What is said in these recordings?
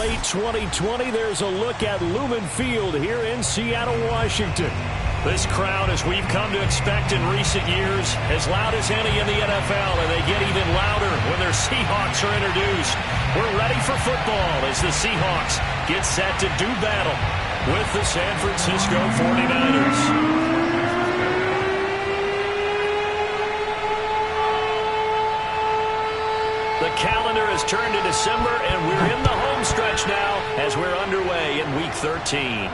late 2020, there's a look at Lumen Field here in Seattle, Washington. This crowd, as we've come to expect in recent years, as loud as any in the NFL, and they get even louder when their Seahawks are introduced. We're ready for football as the Seahawks get set to do battle with the San Francisco 49ers. The calendar has turned to December, and we're in the home stretch now as we're underway in Week 13.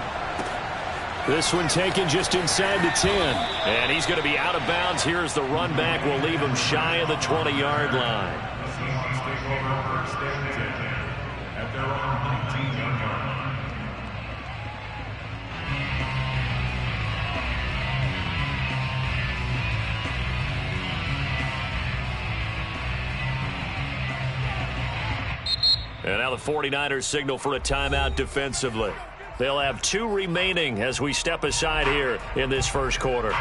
This one taken just inside the 10. And he's going to be out of bounds. Here's the run back. We'll leave him shy of the 20-yard line. At their own 19-yard line. And now the 49ers signal for a timeout defensively. They'll have 2 remaining as we step aside here in this first quarter.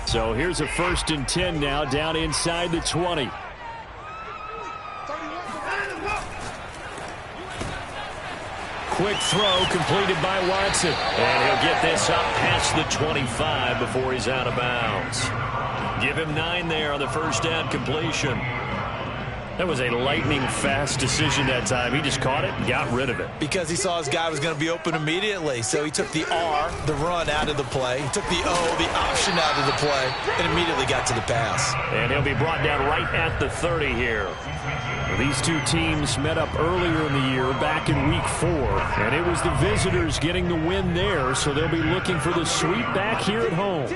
So here's a 1st and 10 now down inside the 20. Quick throw completed by Watson. And he'll get this up past the 25 before he's out of bounds. Give him 9 there on the first down completion. That was a lightning-fast decision that time. He just caught it and got rid of it. Because he saw his guy was going to be open immediately. So he took the R, the run, out of the play. He took the O, the option, out of the play, and immediately got to the pass. And he'll be brought down right at the 30 here. These two teams met up earlier in the year back in Week 4, and it was the visitors getting the win there, so they'll be looking for the sweep back here at home.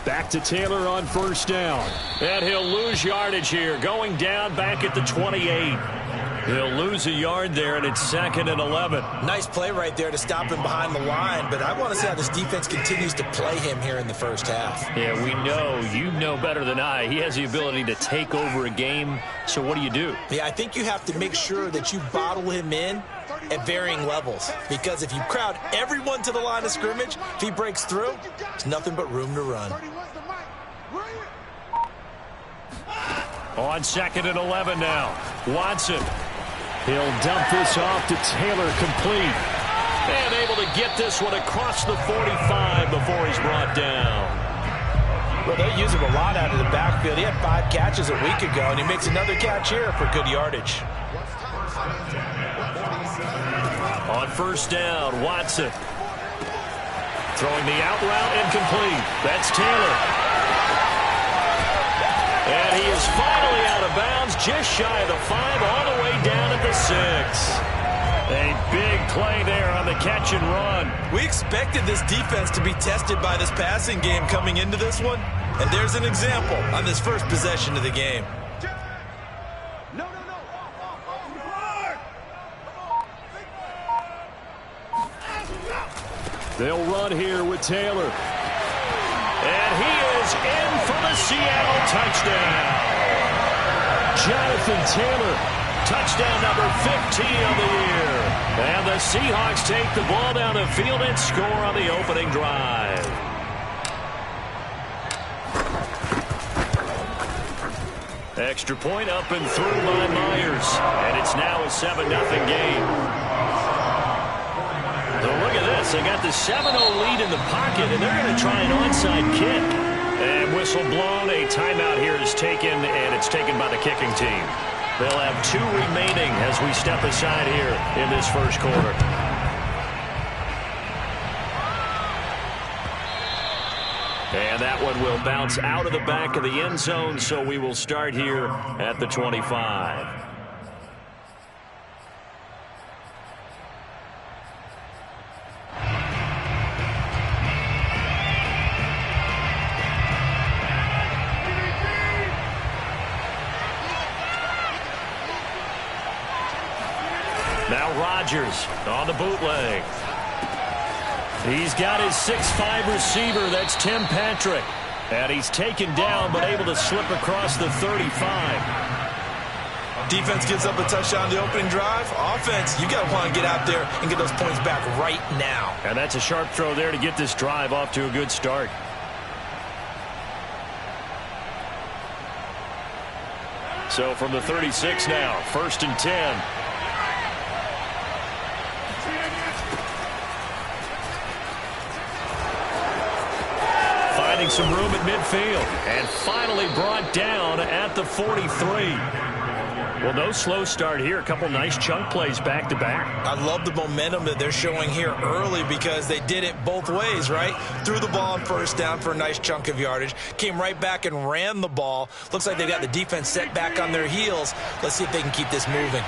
Back to Taylor on first down. And he'll lose yardage here, going down back at the 28. He'll lose a yard there, and it's 2nd and 11. Nice play right there to stop him behind the line, but I want to see how this defense continues to play him here in the first half. Yeah, we know. You know better than I. He has the ability to take over a game, so what do? Yeah, I think you have to make sure that you bottle him in at varying levels, because if you crowd everyone to the line of scrimmage, if he breaks through, there's nothing but room to run. On 2nd and 11 now. Watson. He'll dump this off to Taylor, complete. And able to get this one across the 45 before he's brought down. Well, they use him a lot out of the backfield. He had 5 catches a week ago, and he makes another catch here for good yardage. On first down, Watson. Throwing the out route, incomplete. That's Taylor. And he is finally out of bounds, just shy of the 5, all the way down at the 6. A big play there on the catch and run. We expected this defense to be tested by this passing game coming into this one, and there's an example on this first possession of the game. They'll run here with Taylor. And he is in for the Seattle touchdown. Jonathan Taylor, touchdown number 15 of the year. And the Seahawks take the ball down the field and score on the opening drive. Extra point up and through by Myers. And it's now a 7-0 game. So look at this. They got the 7-0 lead in the pocket, and they're going to try an onside kick. And whistle blown. A timeout here is taken, and it's taken by the kicking team. They'll have 2 remaining as we step aside here in this first quarter. And that one will bounce out of the back of the end zone, so we will start here at the 25. Now Rodgers on the bootleg. He's got his 6'5" receiver. That's Tim Patrick. And he's taken down but able to slip across the 35. Defense gives up a touchdown the opening drive. Offense, you got to want to get out there and get those points back right now. And that's a sharp throw there to get this drive off to a good start. So from the 36 now, 1st and 10. Finding some room at midfield and finally brought down at the 43. Well, no slow start here. A couple nice chunk plays back-to-back. I love the momentum that they're showing here early because they did it both ways, right? Threw the ball on 1st down for a nice chunk of yardage. Came right back and ran the ball. Looks like they got the defense set back on their heels. Let's see if they can keep this moving.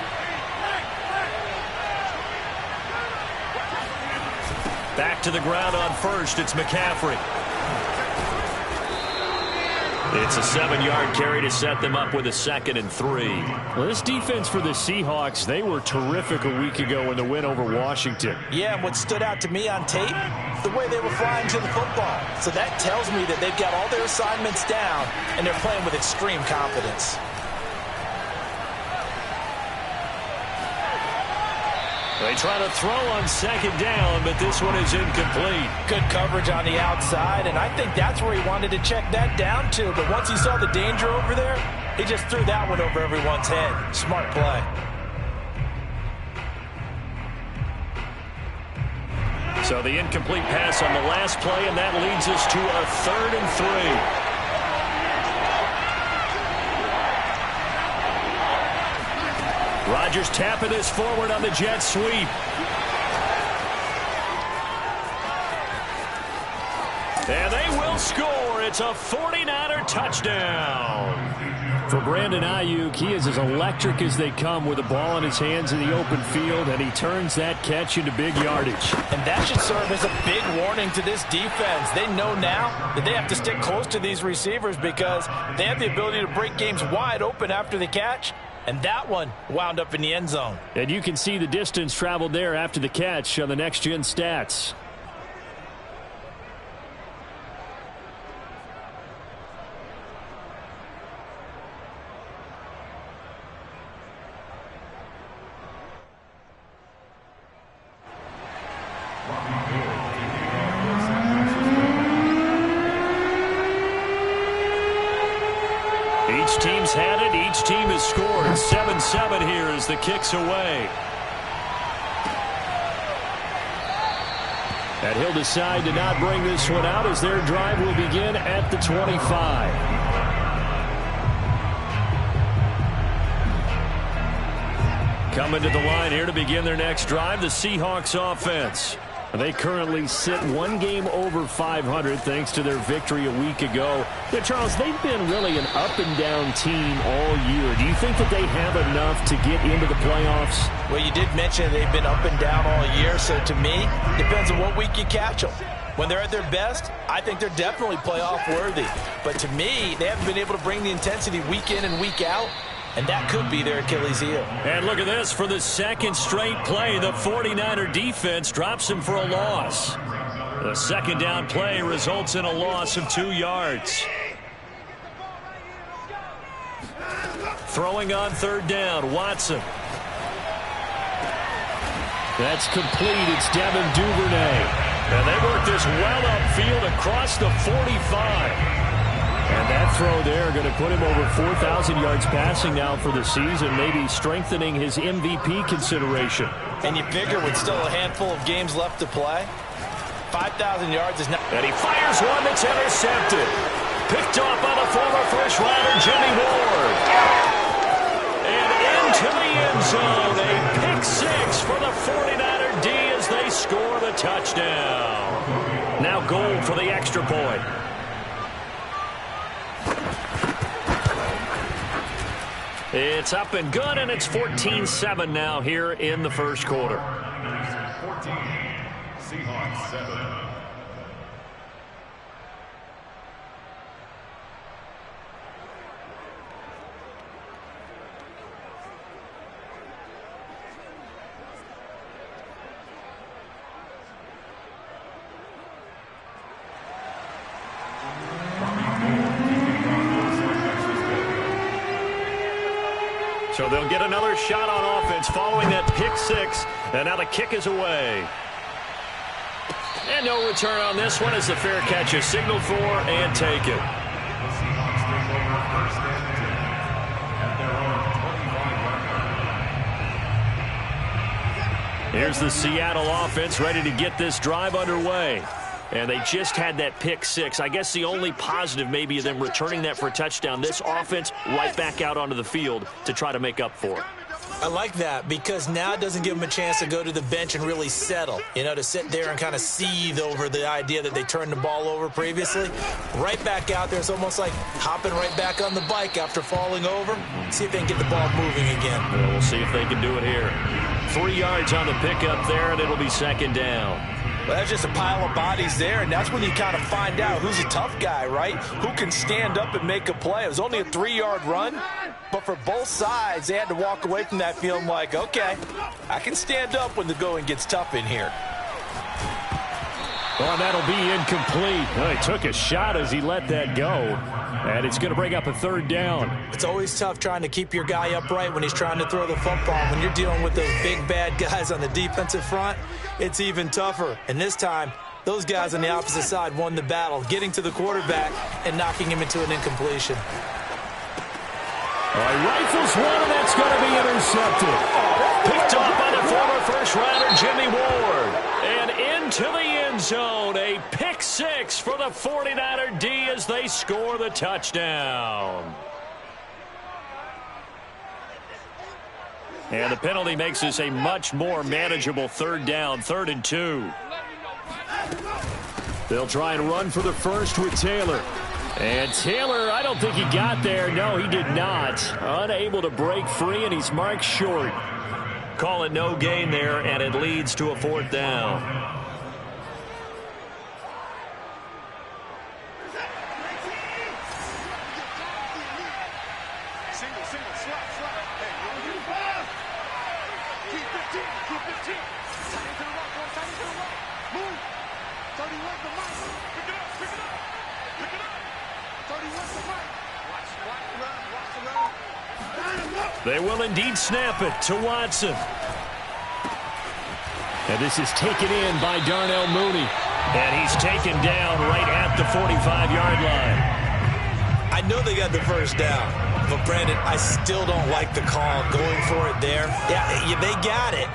Back to the ground on 1st. It's McCaffrey. It's a 7-yard carry to set them up with a 2nd and 3. Well, this defense for the Seahawks, they were terrific a week ago in the win over Washington. Yeah, and what stood out to me on tape, the way they were flying to the football. So that tells me that they've got all their assignments down, and they're playing with extreme confidence. They try to throw on 2nd down, but this one is incomplete. Good coverage on the outside, and I think that's where he wanted to check that down to. But once he saw the danger over there, he just threw that one over everyone's head. Smart play. So the incomplete pass on the last play, and that leads us to a 3rd and 3. Rodgers tapping this forward on the jet sweep. And they will score. It's a 49er touchdown. For Brandon Ayuk, he is as electric as they come with the ball in his hands in the open field, and he turns that catch into big yardage. And that should serve as a big warning to this defense. They know now that they have to stick close to these receivers because they have the ability to break games wide open after the catch. And that one wound up in the end zone. And you can see the distance traveled there after the catch on the next-gen stats. Each team's had it. Each team has scored. 7-7 here as the kick's away. And he'll decide to not bring this one out as their drive will begin at the 25. Coming to the line here to begin their next drive, the Seahawks offense. They currently sit one game over 500 thanks to their victory a week ago. Yeah, Charles, they've been really an up-and-down team all year. Do you think that they have enough to get into the playoffs? Well, you did mention they've been up and down all year, so to me, depends on what week you catch them. When they're at their best, I think they're definitely playoff worthy. But to me, they haven't been able to bring the intensity week in and week out. And that could be their Achilles heel. And look at this. For the second straight play, the 49er defense drops him for a loss. The 2nd down play results in a loss of 2 yards. Throwing on 3rd down, Watson. That's complete. It's Devin Duvernay. And they work this well upfield across the 45. And that throw there going to put him over 4,000 yards passing now for the season, maybe strengthening his MVP consideration. And you figure with still a handful of games left to play, 5,000 yards is not... And he fires one that's intercepted. Picked off by the former first-rounder Jimmy Ward. And into the end zone. A pick 6 for the 49er D as they score the touchdown. Now Gold for the extra point. It's up and good, and it's 14-7 now here in the first quarter. 14, Seahawks 7. So they'll get another shot on offense following that pick six. And now the kick is away. And no return on this one as the fair catch is signaled for and taken. Here's the Seattle offense ready to get this drive underway. And they just had that pick six. I guess the only positive maybe of them returning that for a touchdown. This offense right back out onto the field to try to make up for it. I like that because now it doesn't give them a chance to go to the bench and really settle, to sit there and kind of seethe over the idea that they turned the ball over previously. Right back out there. It's almost like hopping right back on the bike after falling over. See if they can get the ball moving again. Well, we'll see if they can do it here. 3 yards on the pickup there, and it'll be second down. Well, that's just a pile of bodies there, and that's when you kind of find out who's a tough guy, right? Who can stand up and make a play. It was only a 3-yard run, but for both sides, they had to walk away from that feeling like, okay, I can stand up when the going gets tough in here. Well, that'll be incomplete. Well, he took a shot as he let that go, and it's going to bring up a third down. It's always tough trying to keep your guy upright when he's trying to throw the football. When you're dealing with those big, bad guys on the defensive front, it's even tougher. And this time, those guys on the opposite side won the battle, getting to the quarterback and knocking him into an incompletion. All right, rifles one, and that's going to be intercepted. Picked up by the former first-rounder Jimmy Ward. And into the end zone, a pick six for the 49er D as they score the touchdown. And the penalty makes this a much more manageable third down, 3rd and 2. They'll try and run for the first with Taylor. And Taylor, I don't think he got there. No, he did not. Unable to break free, and he's marked short. Call it no gain there, and it leads to a 4th down. They will indeed snap it to Watson. And this is taken in by Darnell Mooney. And he's taken down right at the 45-yard line. I know they got the first down, but Brandon, I still don't like the call going for it there. Yeah, they got it,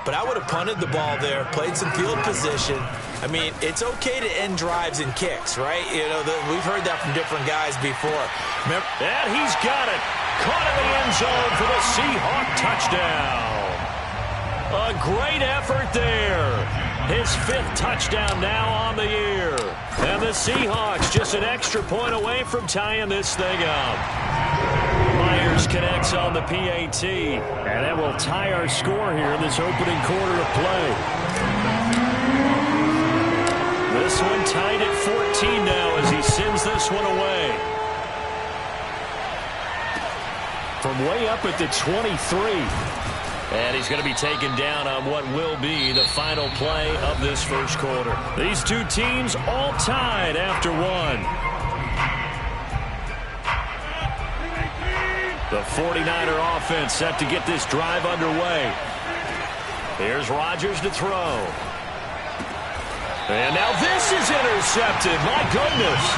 but I would have punted the ball there, played some field position. I mean, it's okay to end drives and kicks, right? We've heard that from different guys before. Remember? And he's got it. Caught in the end zone for the Seahawk touchdown. A great effort there. His 5th touchdown now on the year. And the Seahawks just an extra point away from tying this thing up. Myers connects on the PAT. And that will tie our score here in this opening quarter of play. This one tied at 14 now as he sends this one away. From way up at the 23. And he's going to be taken down on what will be the final play of this first quarter. These two teams all tied after one. The 49er offense set to get this drive underway. Here's Rodgers to throw. And now this is intercepted. My goodness.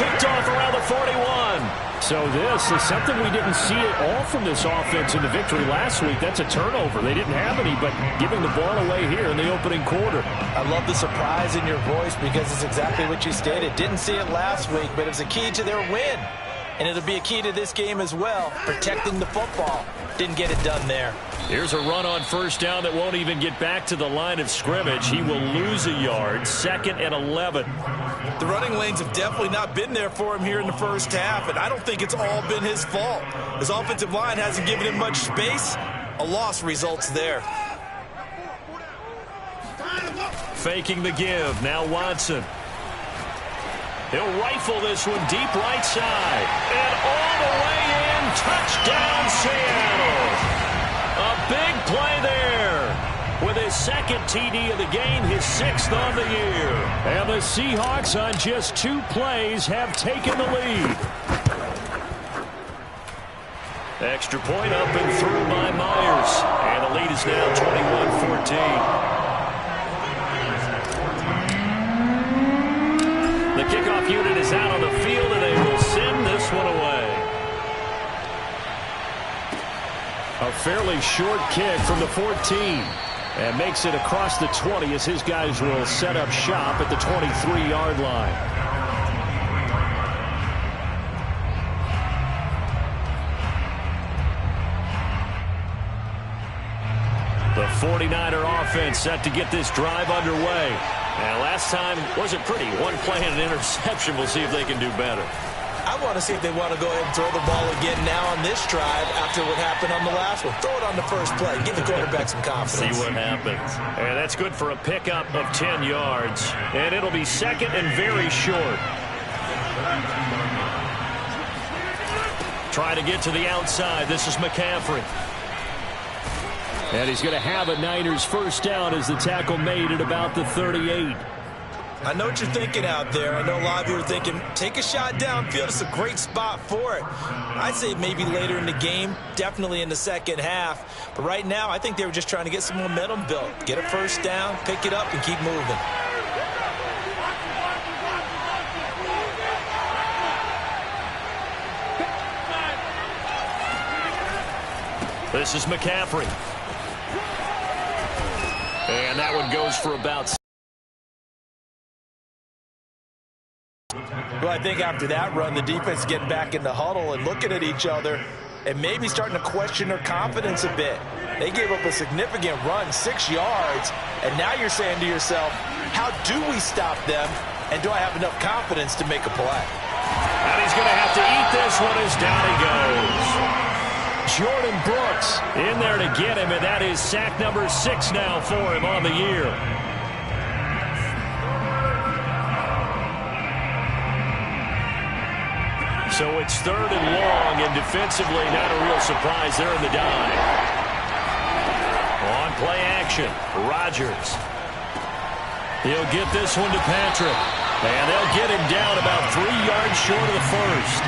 Picked off around the 41. So this is something we didn't see at all from this offense in the victory last week. That's a turnover. They didn't have any, but giving the ball away here in the opening quarter. I love the surprise in your voice because it's exactly what you stated. Didn't see it last week, but it was a key to their win. And it'll be a key to this game as well, protecting the football. Didn't get it done there. Here's a run on first down that won't even get back to the line of scrimmage. He will lose a yard, 2nd and 11. The running lanes have definitely not been there for him here in the first half, and I don't think it's all been his fault. His offensive line hasn't given him much space. A loss results there. Faking the give. Now Watson. He'll rifle this one deep right side. And all the way in. Touchdown, Seattle. A big play there. With his 2nd TD of the game, his 6th on the year. And the Seahawks on just 2 plays have taken the lead. Extra point up and through by Myers. And the lead is now 21-14. The kickoff unit is out on the field, and they will send this one away. A fairly short kick from the 14. And makes it across the 20 as his guys will set up shop at the 23-yard line. The 49er offense set to get this drive underway. And last time wasn't pretty. One play and an interception. We'll see if they can do better. I want to see if they want to go ahead and throw the ball again now on this drive after what happened on the last one. Throw it on the first play. Give the quarterback some confidence. See what happens. And that's good for a pickup of 10 yards. And it'll be second and very short. Try to get to the outside. This is McCaffrey. And he's going to have a Niners first down as the tackle made at about the 38. I know what you're thinking out there. I know a lot of you are thinking, take a shot downfield. It's a great spot for it. I'd say maybe later in the game, definitely in the second half. But right now, I think they were just trying to get some momentum built. Get a first down, pick it up, and keep moving. This is McCaffrey. And that one goes for about... Well, I think after that run, the defense getting back in the huddle and looking at each other and maybe starting to question their confidence a bit. They gave up a significant run, 6 yards, and now you're saying to yourself, how do we stop them, and do I have enough confidence to make a play? And he's going to have to eat this one as down he goes. Jordan Brooks in there to get him, and that is sack number 6 now for him on the year. So it's third and long, and defensively not a real surprise there in the dive. On play action, Rodgers. He'll get this one to Patrick. And they'll get him down about 3 yards short of the first.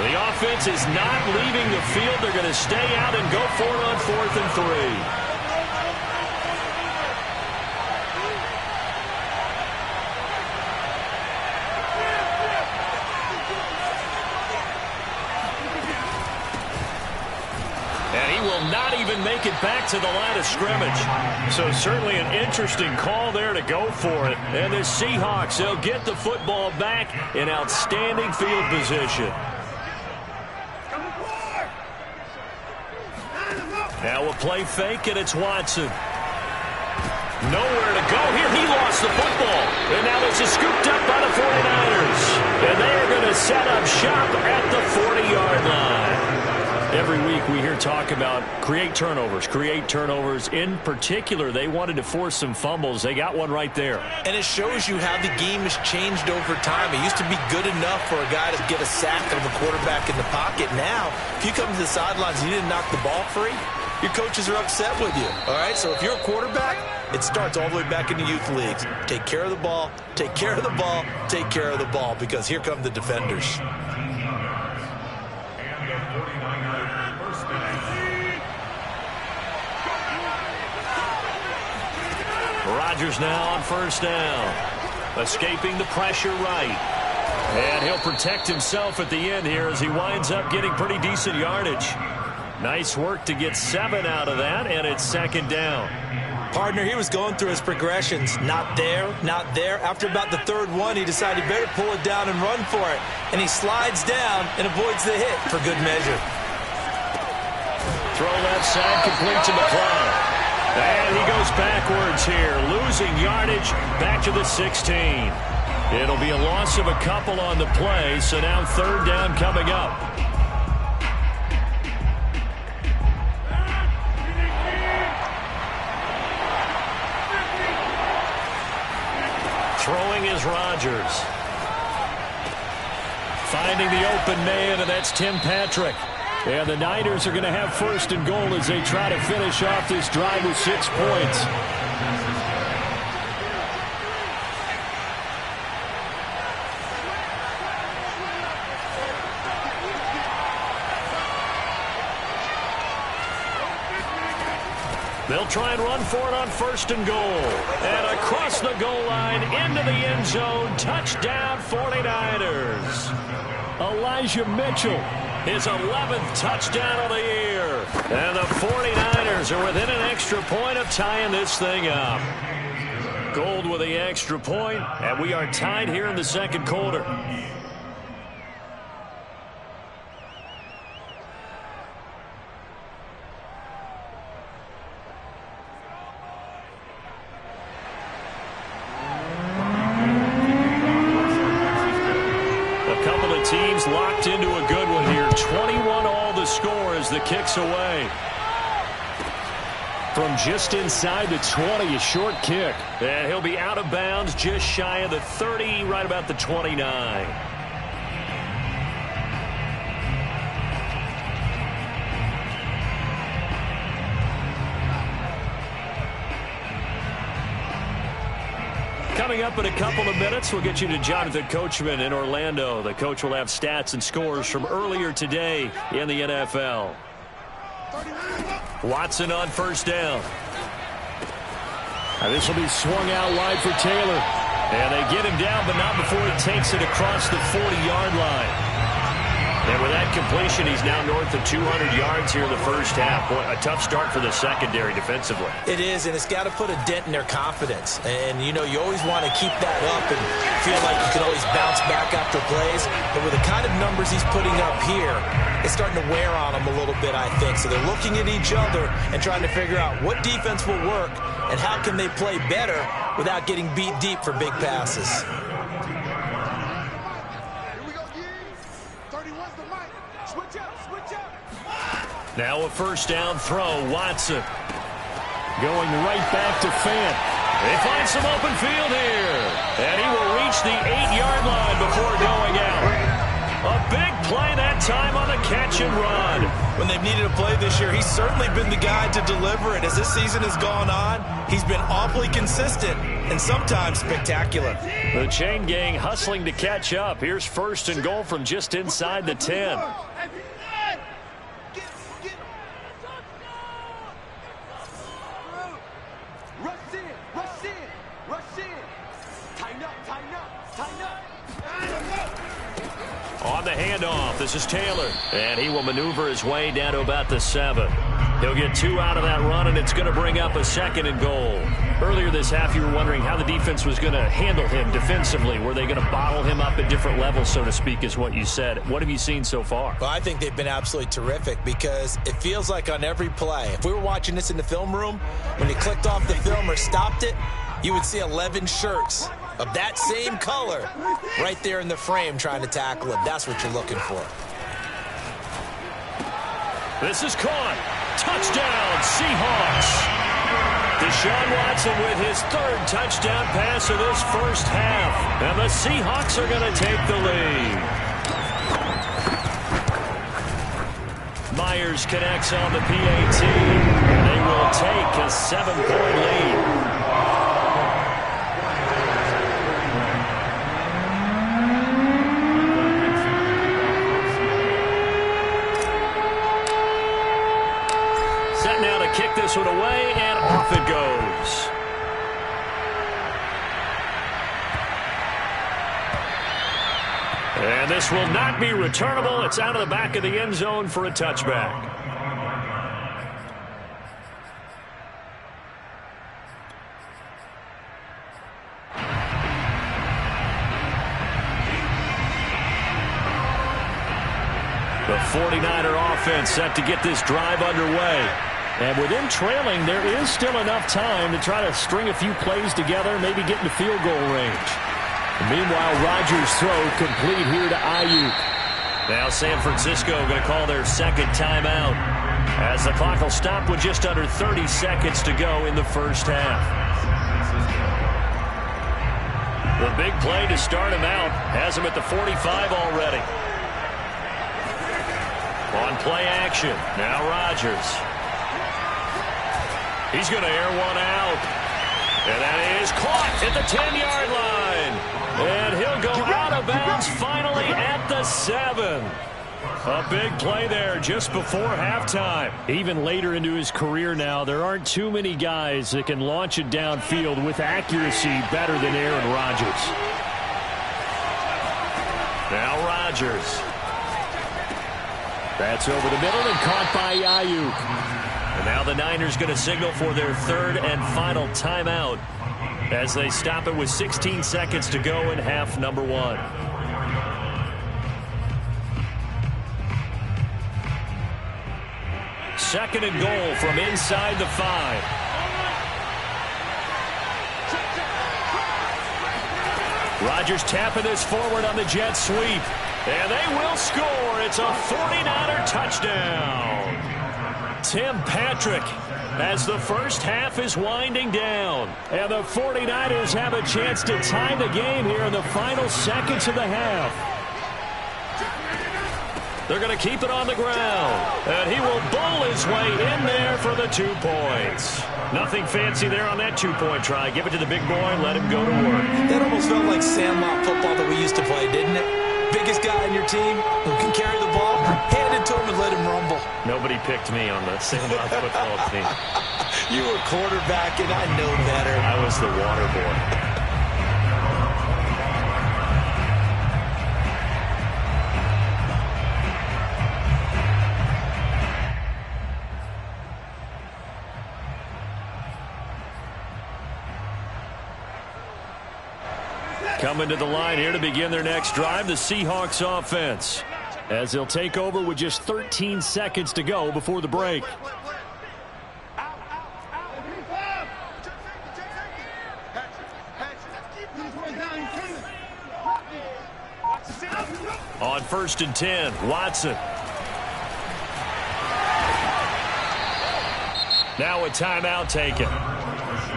The offense is not leaving the field. They're going to stay out and go for it on 4th and 3. Not even make it back to the line of scrimmage. So certainly an interesting call there to go for it. And the Seahawks, they'll get the football back in outstanding field position. Now we'll play fake, and it's Watson. Nowhere to go here. He lost the football. And now this is scooped up by the 49ers. And they are going to set up shop at the 40-yard line. Every week we hear talk about create turnovers. In particular, they wanted to force some fumbles. They got one right there. And it shows you how the game has changed over time. It used to be good enough for a guy to get a sack of a quarterback in the pocket. Now, if you come to the sidelines and you didn't knock the ball free, your coaches are upset with you. All right, so if you're a quarterback, it starts all the way back in the youth leagues. Take care of the ball, take care of the ball, take care of the ball, because here come the defenders. Rodgers now on first down. Escaping the pressure right. And he'll protect himself at the end here as he winds up getting pretty decent yardage. Nice work to get 7 out of that, and it's second down. Partner, he was going through his progressions. Not there, not there. After about the third one, he decided he better pull it down and run for it. And he slides down and avoids the hit for good measure. Throw left side, complete to McLeod. And he goes backwards here, losing yardage back to the 16. It'll be a loss of a couple on the play, so now third down coming up. Throwing is Rodgers. Finding the open man, and that's Tim Patrick. And the Niners are going to have first and goal as they try to finish off this drive with 6 points. They'll try and run for it on 1st and goal. And across the goal line, into the end zone, touchdown 49ers. Elijah Mitchell. His 11th touchdown of the year. And the 49ers are within an extra point of tying this thing up. Gold with the extra point, and we are tied here in the second quarter. A couple of teams locked into a good one here. 21 all the score as the kick's away. From just inside the 20, a short kick. And he'll be out of bounds just shy of the 30, right about the 29. Coming up in a couple of minutes, we'll get you to Jonathan Coachman in Orlando. The coach will have stats and scores from earlier today in the NFL. Watson on 1st down. And this will be swung out wide for Taylor. And they get him down, but not before he takes it across the 40-yard line. And with that completion, he's now north of 200 yards here in the first half. Boy, a tough start for the secondary defensively. It is, and it's got to put a dent in their confidence. And, you know, you always want to keep that up and feel like you can always bounce back after plays. But with the kind of numbers he's putting up here, it's starting to wear on them a little bit, I think. So they're looking at each other and trying to figure out what defense will work and how can they play better without getting beat deep for big passes. Now a 1st down throw, Watson. Going right back to Fant. They find some open field here. And he will reach the 8-yard line before going out. A big play that time on the catch and run. When they've needed a play this year, he's certainly been the guy to deliver it. As this season has gone on, he's been awfully consistent and sometimes spectacular. The chain gang hustling to catch up. Here's 1st and goal from just inside the 10. On the handoff, this is Taylor. And he will maneuver his way down to about the 7. He'll get 2 out of that run, and it's going to bring up a 2nd and goal. Earlier this half, you were wondering how the defense was going to handle him defensively. Were they going to bottle him up at different levels, so to speak, is what you said. What have you seen so far? Well, I think they've been absolutely terrific because it feels like on every play, if we were watching this in the film room, when you clicked off the film or stopped it, you would see 11 shirts of that same color right there in the frame trying to tackle him. That's what you're looking for. This is caught. Touchdown, Seahawks. Deshaun Watson with his 3rd touchdown pass of this first half. And the Seahawks are going to take the lead. Myers connects on the PAT. And they will take a 7-point lead. Kick this one away, and off it goes. And this will not be returnable. It's out of the back of the end zone for a touchback. The 49er offense set to get this drive underway. And with them trailing, there is still enough time to try to string a few plays together, maybe get into field goal range. Meanwhile, Rodgers' throw complete here to Ayuk. Now San Francisco going to call their 2nd timeout as the clock will stop with just under 30 seconds to go in the first half. The big play to start him out has him at the 45 already. On play action, now Rodgers. He's going to air one out. And that is caught at the 10-yard line. And he'll go out of bounds finally at the 7. A big play there just before halftime. Even later into his career now, there aren't too many guys that can launch it downfield with accuracy better than Aaron Rodgers. Now Rodgers. That's over the middle and caught by Ayuk. And now the Niners going to signal for their third and final timeout as they stop it with 16 seconds to go in half number one. Second and goal from inside the 5. Rodgers tapping this forward on the jet sweep. And they will score. It's a 49er touchdown. Tim Patrick as the first half is winding down. And the 49ers have a chance to tie the game here in the final seconds of the half. They're going to keep it on the ground. And he will bowl his way in there for the 2 points. Nothing fancy there on that 2-point try. Give it to the big boy and let him go to work. That almost felt like Sandlot football that we used to play, didn't it? Biggest guy in your team who can carry the ball, hand it to him and let him rumble. Nobody picked me on the Sandlot football team. You were quarterback, and I know better. I was the water boy. Coming to the line here to begin their next drive, the Seahawks offense, as they'll take over with just 13 seconds to go before the break. On 1st and 10, Watson. Now a timeout taken.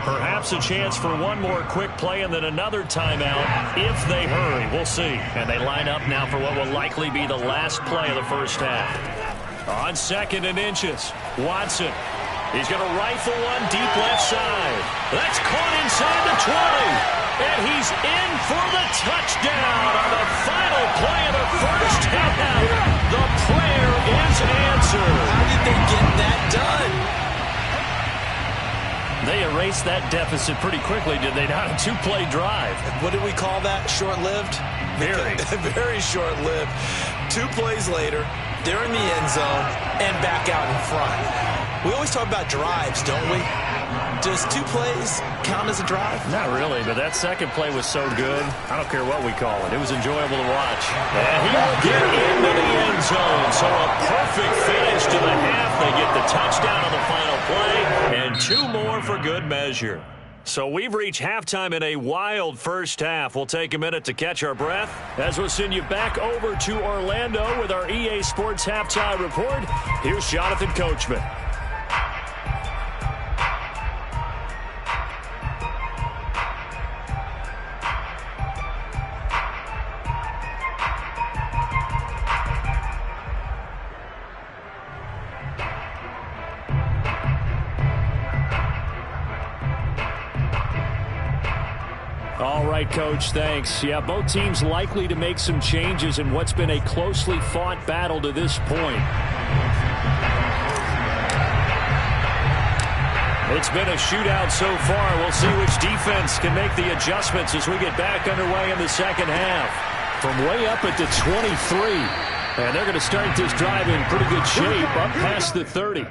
Perhaps a chance for one more quick play and then another timeout if they hurry. We'll see. And they line up now for what will likely be the last play of the first half. On 2nd and inches, Watson. He's going to rifle one deep left side. That's caught inside the 20. And he's in for the touchdown on the final play of the first half. The prayer is answered. How did they get that done? They erased that deficit pretty quickly, did they not? A 2-play drive. What did we call that? Short-lived? Very. Very short-lived. 2 plays later, they're in the end zone and back out in front. We always talk about drives, don't we? Does 2 plays count as a drive? Not really, but that second play was so good. I don't care what we call it. It was enjoyable to watch. And he will get into the end zone. So a perfect finish to the half. They get the touchdown on the final play, and 2 more for good measure. So we've reached halftime in a wild first half. We'll take a minute to catch our breath as we'll send you back over to Orlando with our EA Sports Halftime Report. Here's Jonathan Coachman. All right, Coach, thanks. Yeah, both teams likely to make some changes in what's been a closely fought battle to this point. It's been a shootout so far. We'll see which defense can make the adjustments as we get back underway in the second half. From way up at the 23. And they're going to start this drive in pretty good shape up past the 30.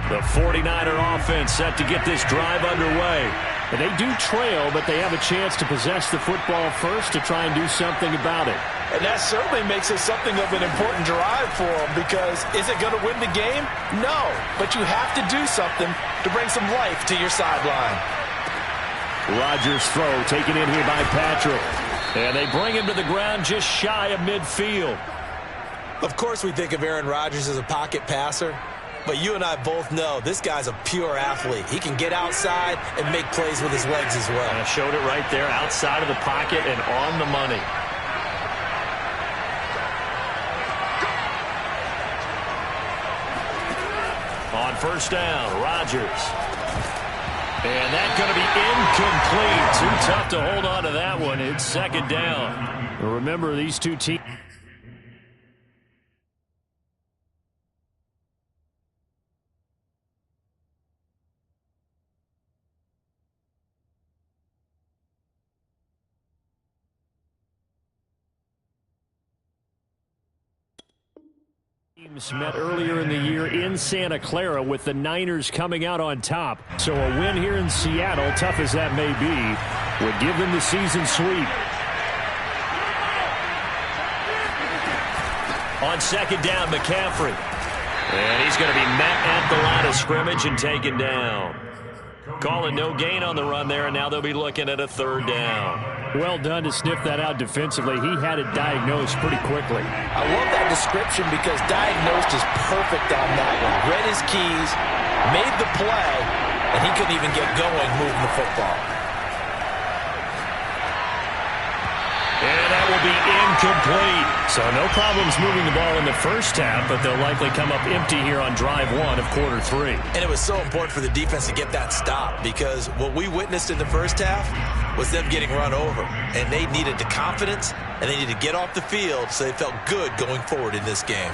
The 49er offense set to get this drive underway. And they do trail, but they have a chance to possess the football first to try and do something about it. And that certainly makes it something of an important drive for them, because is it going to win the game? No, but you have to do something to bring some life to your sideline. Rodgers' throw taken in here by Patrick. And they bring him to the ground just shy of midfield. Of course we think of Aaron Rodgers as a pocket passer, but you and I both know this guy's a pure athlete. He can get outside and make plays with his legs as well. And I showed it right there, outside of the pocket and on the money. On first down, Rodgers. And that's going to be incomplete. Too tough to hold on to that one. It's second down. Remember, these two teams. Met earlier in the year in Santa Clara with the Niners coming out on top. So a win here in Seattle, tough as that may be, would give them the season sweep. On second down, McCaffrey. And he's going to be met at the line of scrimmage and taken down. Calling no gain on the run there, and now they'll be looking at a third down. Well done to sniff that out defensively. He had it diagnosed pretty quickly. I love that description because diagnosed is perfect on that one. Read his keys, made the play, and he couldn't even get going moving the football. And that will be incomplete. So no problems moving the ball in the first half, but they'll likely come up empty here on drive one of quarter three. And it was so important for the defense to get that stop because what we witnessed in the first half was them getting run over. And they needed the confidence, and they needed to get off the field so they felt good going forward in this game.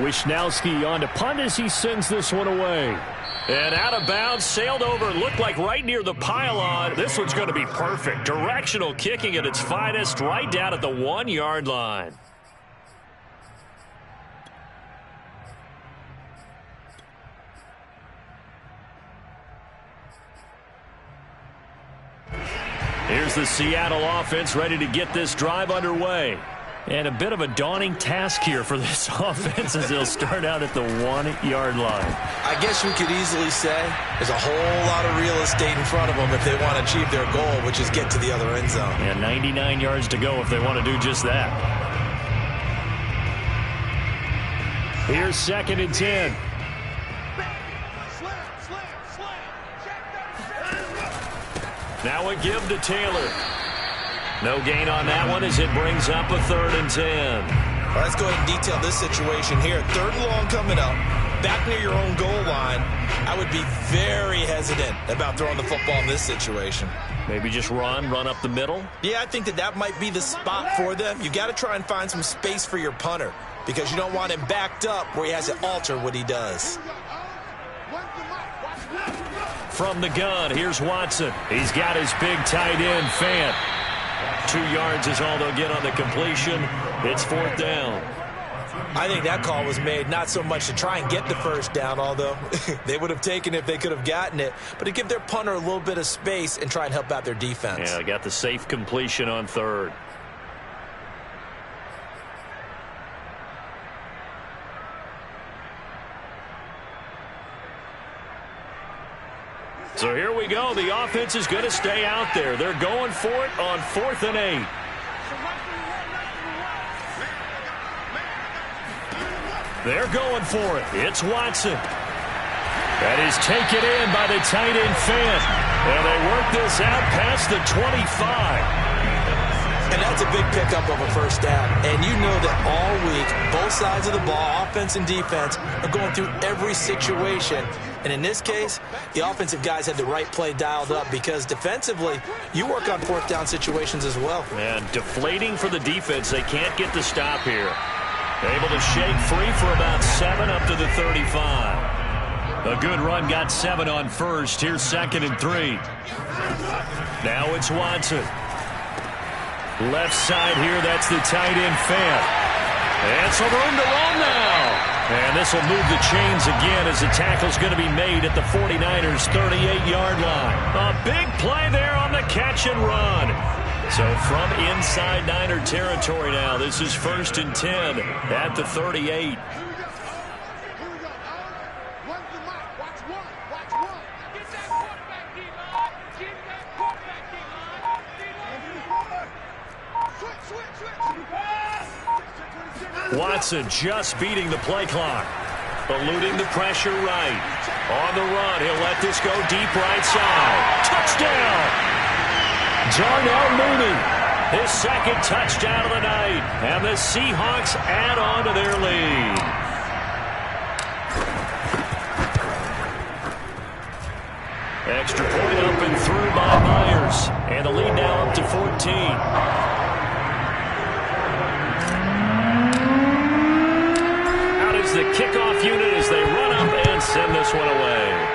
Wishnowski on to punt as he sends this one away. And out of bounds, sailed over, looked like right near the pylon. This one's going to be perfect. Directional kicking at its finest, right down at the 1 yard line. Here's the Seattle offense ready to get this drive underway. And a bit of a daunting task here for this offense as they'll start out at the 1 yard line. I guess you could easily say there's a whole lot of real estate in front of them if they want to achieve their goal, which is get to the other end zone. And 99 yards to go if they want to do just that. Here's second and 10. Now a give to Taylor. No gain on that one as it brings up a 3rd and 10. Well, let's go ahead and detail this situation here. 3rd and long coming up. Back near your own goal line. I would be very hesitant about throwing the football in this situation. Maybe just run up the middle? Yeah, I think that might be the spot for them. You got to try and find some space for your punter because you don't want him backed up where he has to alter what he does. From the gun, here's Watson. He's got his big tight end, Fant. 2 yards is all they'll get on the completion. It's 4th down. I think that call was made not so much to try and get the first down, although they would have taken it if they could have gotten it, but to give their punter a little bit of space and try and help out their defense. Yeah, they got the safe completion on 3rd. So here we go. The offense is going to stay out there. They're going for it on 4th and 8. They're going for it. It's Watson. That is taken in by the tight end Fant. And they work this out past the 25. And that's a big pickup of a first down. And you know that all week, both sides of the ball, offense and defense, are going through every situation. And in this case, the offensive guys had the right play dialed up because defensively, you work on 4th down situations as well. And deflating for the defense. They can't get the stop here. Able to shake free for about 7 up to the 35. A good run got 7 on first. Here's 2nd and 3. Now it's Watson. Left side here, that's the tight end Fant. And some room to run now. And this will move the chains again as the tackle's going to be made at the 49ers' 38-yard line. A big play there on the catch and run. So from inside Niner territory now, this is 1st and 10 at the 38. Watson just beating the play clock. Eluding the pressure right. On the run, he'll let this go deep right side. Touchdown! Darnell Mooney, his 2nd touchdown of the night. And the Seahawks add on to their lead. Extra point up and through by Myers. And the lead now up to 14. Out is the kickoff unit as they run up and send this one away.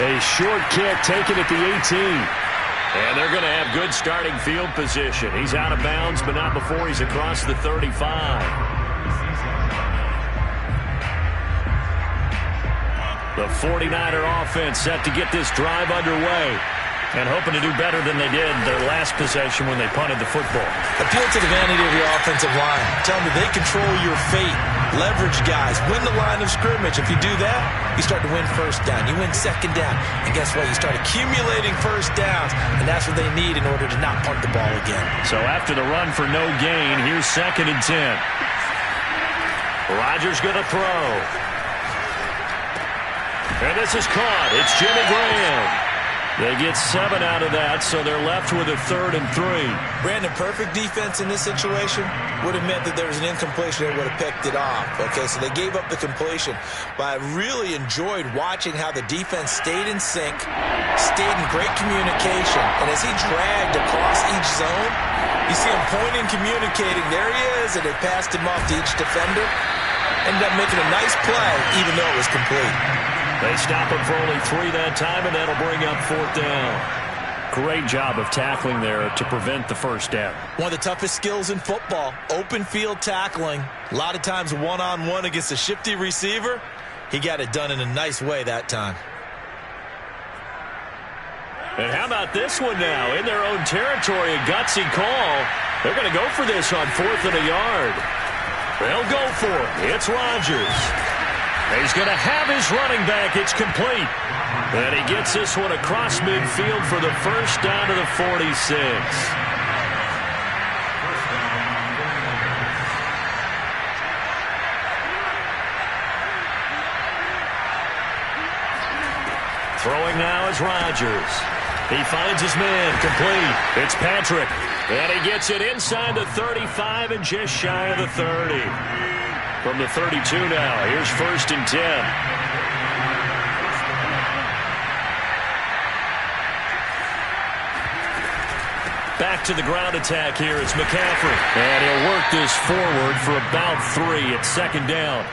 A short kick taken at the 18. And they're going to have good starting field position. He's out of bounds, but not before he's across the 35. The 49er offense set to get this drive underway and hoping to do better than they did their last possession when they punted the football. Appeal to the vanity of your offensive line. Tell them that they control your fate. Leverage guys. Win the line of scrimmage. If you do that, you start to win first down. You win second down. And guess what? You start accumulating first downs. And that's what they need in order to not punt the ball again. So after the run for no gain, here's 2nd and 10. Rodgers going to throw. And this is caught. It's Jimmy Graham. They get 7 out of that, so they're left with a 3rd and 3. Brandon, perfect defense in this situation would have meant that there was an incompletion. They would have picked it off. Okay, so they gave up the completion. But I really enjoyed watching how the defense stayed in sync, stayed in great communication. And as he dragged across each zone, you see him pointing, communicating. There he is, and they passed him off to each defender. Ended up making a nice play, even though it was complete. They stop him for only 3 that time, and that'll bring up 4th down. Great job of tackling there to prevent the first down. One of the toughest skills in football, open field tackling. A lot of times one-on-one against a shifty receiver. He got it done in a nice way that time. And how about this one now? In their own territory, a gutsy call. They're going to go for this on 4th and a yard. They'll go for it. It's Rodgers. He's going to have his running back. It's complete. And he gets this one across midfield for the first down to the 46. Throwing now is Rodgers. He finds his man, complete. It's Patrick. And he gets it inside the 35 and just shy of the 30. From the 32 now, here's 1st and 10. Back to the ground attack here. It's McCaffrey. And he'll work this forward for about 3 at 2nd down.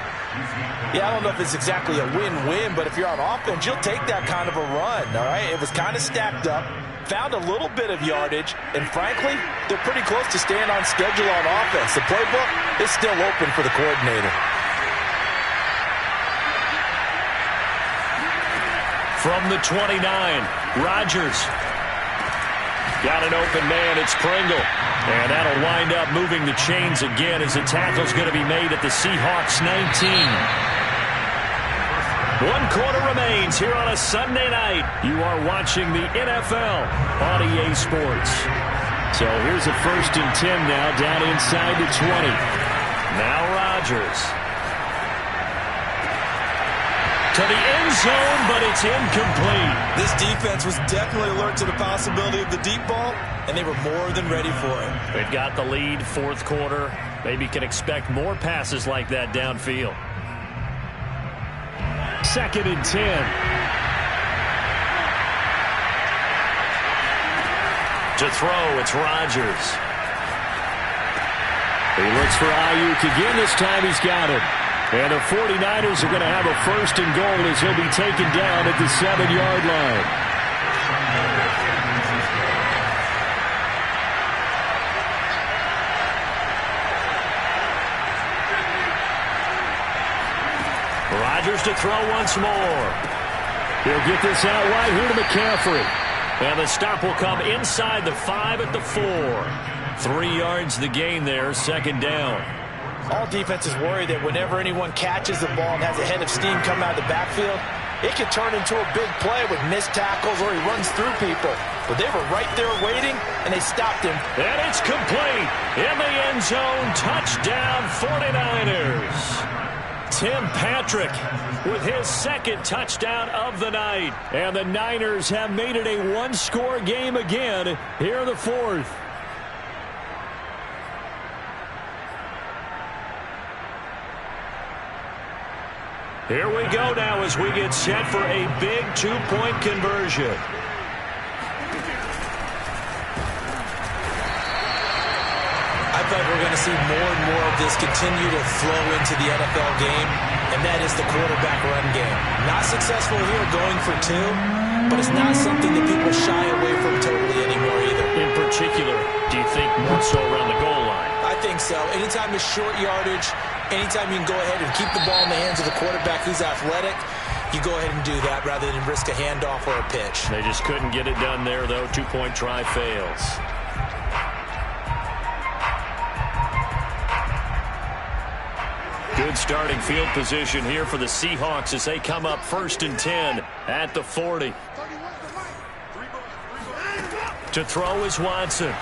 Yeah, I don't know if it's exactly a win-win, but if you're on offense, you'll take that kind of a run, all right? It was kind of stacked up, found a little bit of yardage, and frankly, they're pretty close to staying on schedule on offense. The playbook is still open for the coordinator. From the 29, Rodgers. Got an open man, it's Pringle. And that'll wind up moving the chains again as the tackle's going to be made at the Seahawks 19. 1 quarter remains here on a Sunday night. You are watching the NFL on EA Sports. So here's a 1st and 10 now down inside the 20. Now Rodgers. To the end zone, but it's incomplete. This defense was definitely alert to the possibility of the deep ball, and they were more than ready for it. They've got the lead, 4th quarter. Maybe can expect more passes like that downfield. 2nd and 10. To throw, it's Rodgers. He looks for Ayuk again. This time he's got it. And the 49ers are going to have a 1st and goal as he'll be taken down at the 7-yard line. Rodgers to throw once more. He'll get this out wide here to McCaffrey. And the stop will come inside the 5 at the 4. 3 yards the gain there, 2nd down. All defenses worry that whenever anyone catches the ball and has a head of steam come out of the backfield, it could turn into a big play with missed tackles or he runs through people. But they were right there waiting, and they stopped him. And it's complete. In the end zone, touchdown 49ers. Tim Patrick with his 2nd touchdown of the night. And the Niners have made it a 1-score game again here in the 4th. Here we go now as we get set for a big two-point conversion. I thought we're going to see more and more of this continue to flow into the NFL game, and that is the quarterback run game. Not successful here going for two, but it's not something that people shy away from totally anymore either. In particular, do you think more so around the goal line? I think so. Anytime it's short yardage, anytime you can go ahead and keep the ball in the hands of the quarterback who's athletic, you go ahead and do that rather than risk a handoff or a pitch. They just couldn't get it done there, though. Two-point try fails. Good starting field position here for the Seahawks as they come up 1st and 10 at the 40. To throw is Watson.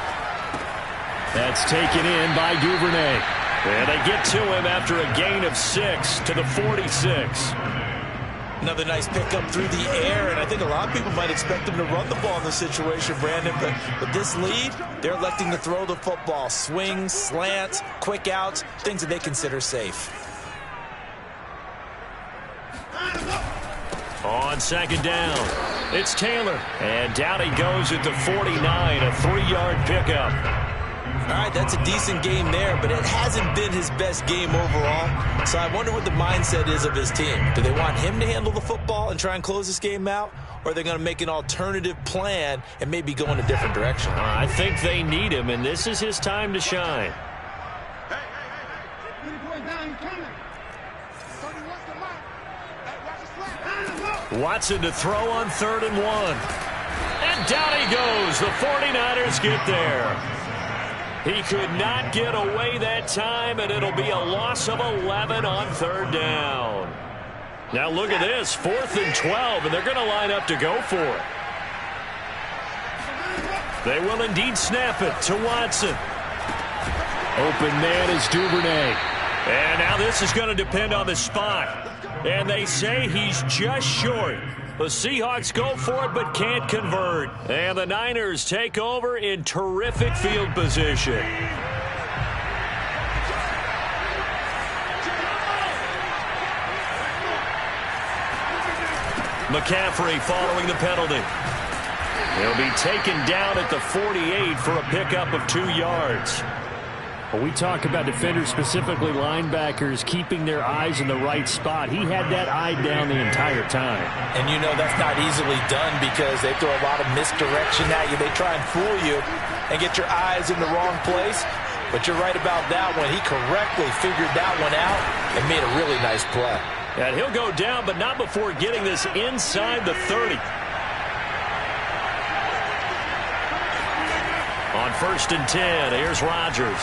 That's taken in by Duvernay. And they get to him after a gain of 6 to the 46. Another nice pickup through the air, and I think a lot of people might expect him to run the ball in this situation, Brandon, but with this lead, they're electing to throw the football. Swings, slants, quick outs, things that they consider safe. On 2nd down, it's Taylor. And down he goes at the 49, a 3-yard pickup. All right, that's a decent game there, but it hasn't been his best game overall. So I wonder what the mindset is of his team. Do they want him to handle the football and try and close this game out? Or are they going to make an alternative plan and maybe go in a different direction? I think they need him, and this is his time to shine. Watson to throw on 3rd and 1. And down he goes. The 49ers get there. He could not get away that time, and it'll be a loss of 11 on 3rd down. Now look at this, 4th and 12, and they're going to line up to go for it. They will indeed snap it to Watson. Open man is Duvernay. And now this is going to depend on the spot. And they say he's just short. The Seahawks go for it but can't convert. And the Niners take over in terrific field position. McCaffrey following the penalty. He'll be taken down at the 48 for a pickup of 2 yards. Well, we talk about defenders, specifically linebackers, keeping their eyes in the right spot. He had that eye down the entire time. And you know that's not easily done because they throw a lot of misdirection at you. They try and fool you and get your eyes in the wrong place. But you're right about that one. He correctly figured that one out and made a really nice play. And he'll go down, but not before getting this inside the 30. On 1st and 10, here's Rodgers.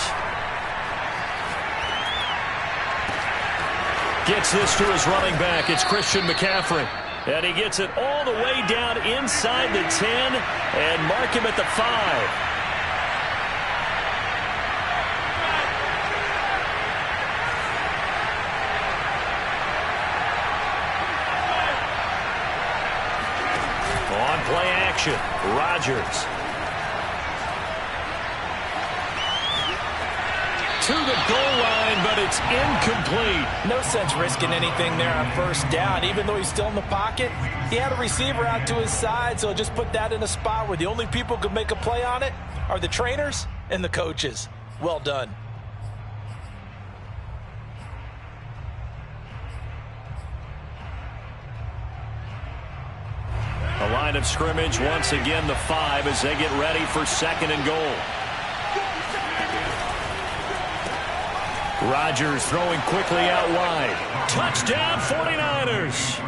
Gets this to his running back. It's Christian McCaffrey. And he gets it all the way down inside the 10 and mark him at the 5. On play action, Rodgers. To the goal line, but it's incomplete. No sense risking anything there on 1st down. Even though he's still in the pocket, he had a receiver out to his side, so just put that in a spot where the only people who could make a play on it are the trainers and the coaches. Well done. A line of scrimmage, once again the 5 as they get ready for 2nd and goal. Rodgers throwing quickly out wide. Touchdown 49ers.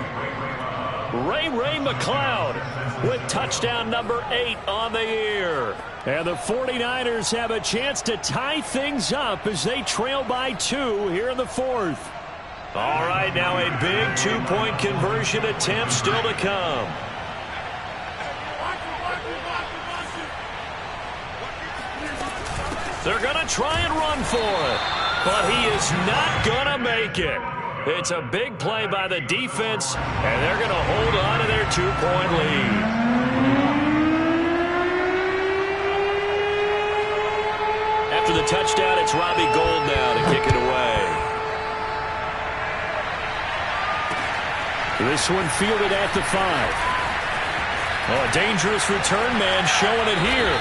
Ray McCloud with touchdown number 8 on the year. And the 49ers have a chance to tie things up as they trail by 2 here in the 4th. All right, now a big 2-point conversion attempt still to come. They're going to try and run for it, but he is not going to make it. It's a big play by the defense, and they're going to hold on to their 2-point lead. After the touchdown, it's Robbie Gould now to kick it away. This one fielded at the 5. Oh, a dangerous return man showing it here.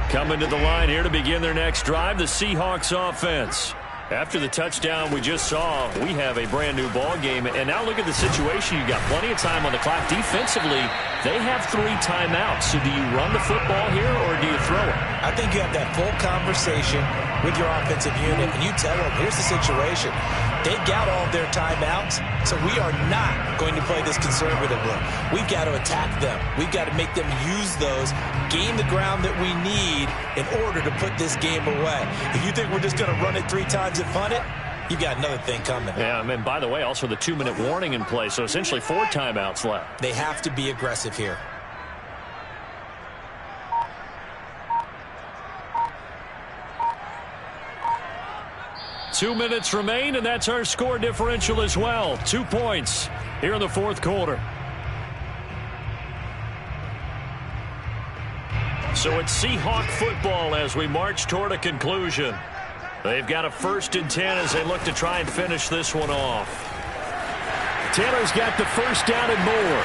Coming to the line here to begin their next drive, the Seahawks offense. After the touchdown we just saw, we have a brand new ball game. And now look at the situation. You've got plenty of time on the clock. Defensively, they have 3 timeouts. So do you run the football here or do you throw it? I think you have that full conversation with your offensive unit, and you tell them, here's the situation. They got all of their timeouts, so we are not going to play this conservatively. We've got to attack them. We've got to make them use those, gain the ground that we need in order to put this game away. If you think we're just going to run it 3 times and punt it, you've got another thing coming. Yeah, and by the way, also the 2-minute warning in play, so essentially 4 timeouts left. They have to be aggressive here. Two minutes remain, and that's our score differential as well. 2 points here in the fourth quarter. So it's Seahawk football as we march toward a conclusion. They've got a 1st and 10 as they look to try and finish this one off. Taylor's got the first down and more.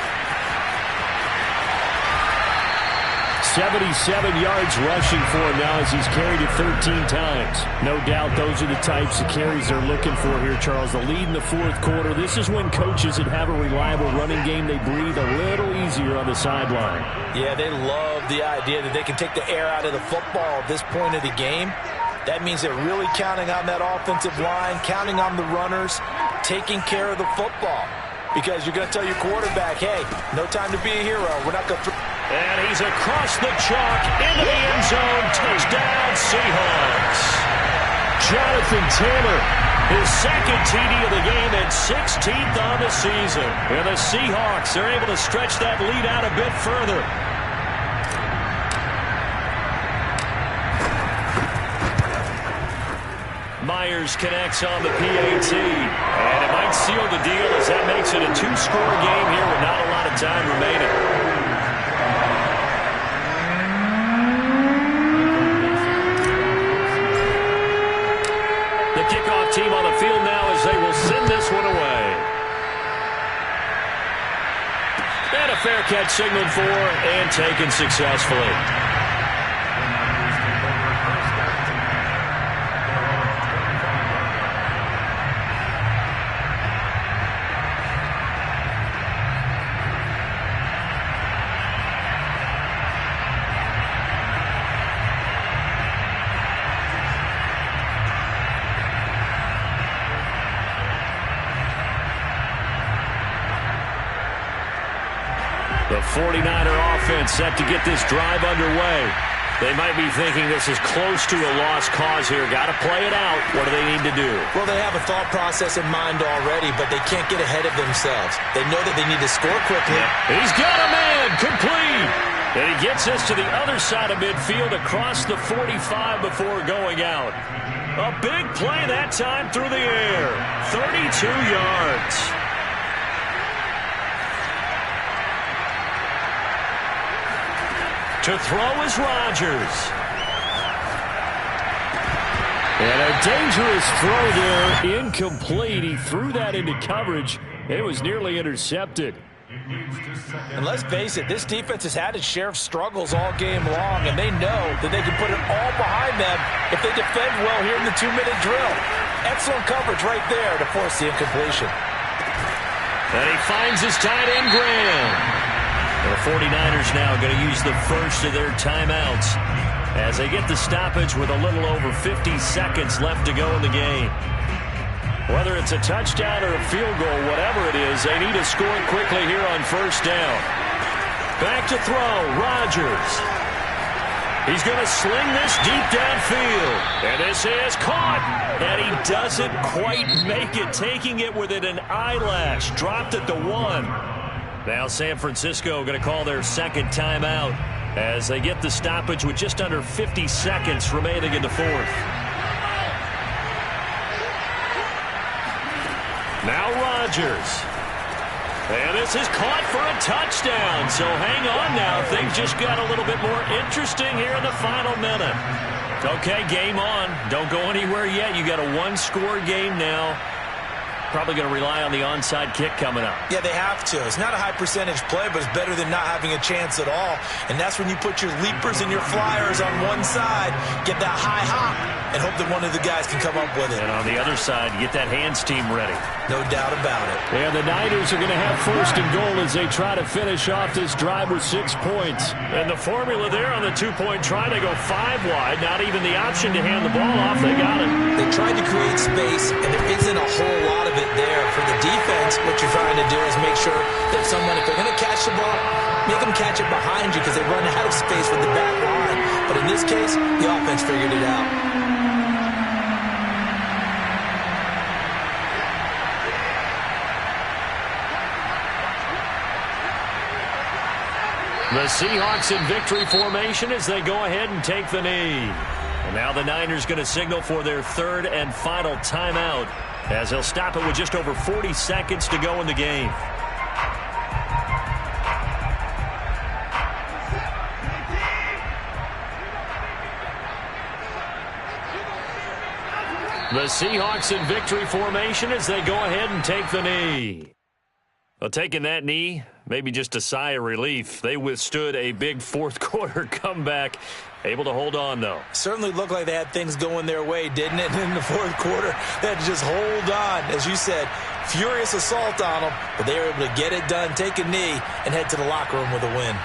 77 yards rushing for him now as he's carried it 13 times. No doubt those are the types of carries they're looking for here, Charles. The lead in the fourth quarter. This is when coaches that have a reliable running game, they breathe a little easier on the sideline. Yeah, they love the idea that they can take the air out of the football at this point of the game. That means they're really counting on that offensive line, counting on the runners, taking care of the football. Because you're going to tell your quarterback, hey, no time to be a hero. We're not going to... And he's across the chalk into the end zone. Touchdown, Seahawks. Jonathan Taylor, his 2nd TD of the game and 16th on the season. And the Seahawks are able to stretch that lead out a bit further. Myers connects on the PAT. And it might seal the deal as that makes it a 2-score game here with not a lot of time remaining. Kickoff team on the field now as they will send this one away. And a fair catch signaled for and taken successfully. The 49er offense set to get this drive underway. They might be thinking this is close to a lost cause here. Got to play it out. What do they need to do? Well, they have a thought process in mind already, but they can't get ahead of themselves. They know that they need to score quickly. He's got a man. Complete. And he gets us to the other side of midfield across the 45 before going out. A big play that time through the air. 32 yards. To throw is Rodgers. And a dangerous throw there. Incomplete. He threw that into coverage. It was nearly intercepted. And let's face it, this defense has had its share of struggles all game long, and they know that they can put it all behind them if they defend well here in the 2-minute drill. Excellent coverage right there to force the incompletion. And he finds his tight end, Graham. The 49ers now going to use the first of their timeouts as they get the stoppage with a little over 50 seconds left to go in the game. Whether it's a touchdown or a field goal, whatever it is, they need to score quickly here on first down. Back to throw, Rodgers. He's going to sling this deep downfield. And this is caught. And he doesn't quite make it, taking it within an eyelash. Dropped at the 1. Now San Francisco going to call their second timeout as they get the stoppage with just under 50 seconds remaining in the fourth. Now Rodgers. And this is caught for a touchdown. So hang on now. Things just got a little bit more interesting here in the final minute. Okay, game on. Don't go anywhere yet. You got a one-score game now. Probably going to rely on the onside kick coming up. Yeah, they have to. It's not a high percentage play, but it's better than not having a chance at all. And that's when you put your leapers and your flyers on one side, get that high hop, and hope that one of the guys can come up with it. And on the other side, get that hands team ready. No doubt about it. And the Niners are going to have first and goal as they try to finish off this drive with 6 points. And the formula there on the two-point try, they go 5 wide. Not even the option to hand the ball off. They got it. They tried to create space, and there isn't a whole lot of it there. For the defense, what you're trying to do is make sure that someone, if they're going to catch the ball, make them catch it behind you because they run out of space with the back line. But in this case, the offense figured it out. The Seahawks in victory formation as they go ahead and take the knee. And now the Niners going to signal for their third and final timeout as they'll stop it with just over 40 seconds to go in the game. The Seahawks in victory formation as they go ahead and take the knee. Well, taking that knee, maybe just a sigh of relief. They withstood a big fourth-quarter comeback. Able to hold on, though. Certainly looked like they had things going their way, didn't it? In the fourth quarter, they had to just hold on. As you said, furious assault on them, but they were able to get it done, take a knee, and head to the locker room with a win.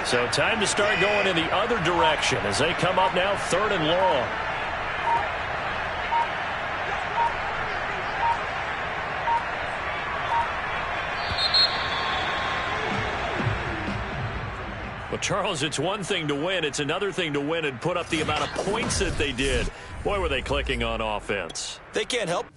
So time to start going in the other direction as they come up now 3rd and long. Well, Charles, it's one thing to win. It's another thing to win and put up the amount of points that they did. Boy, were they clicking on offense. They can't help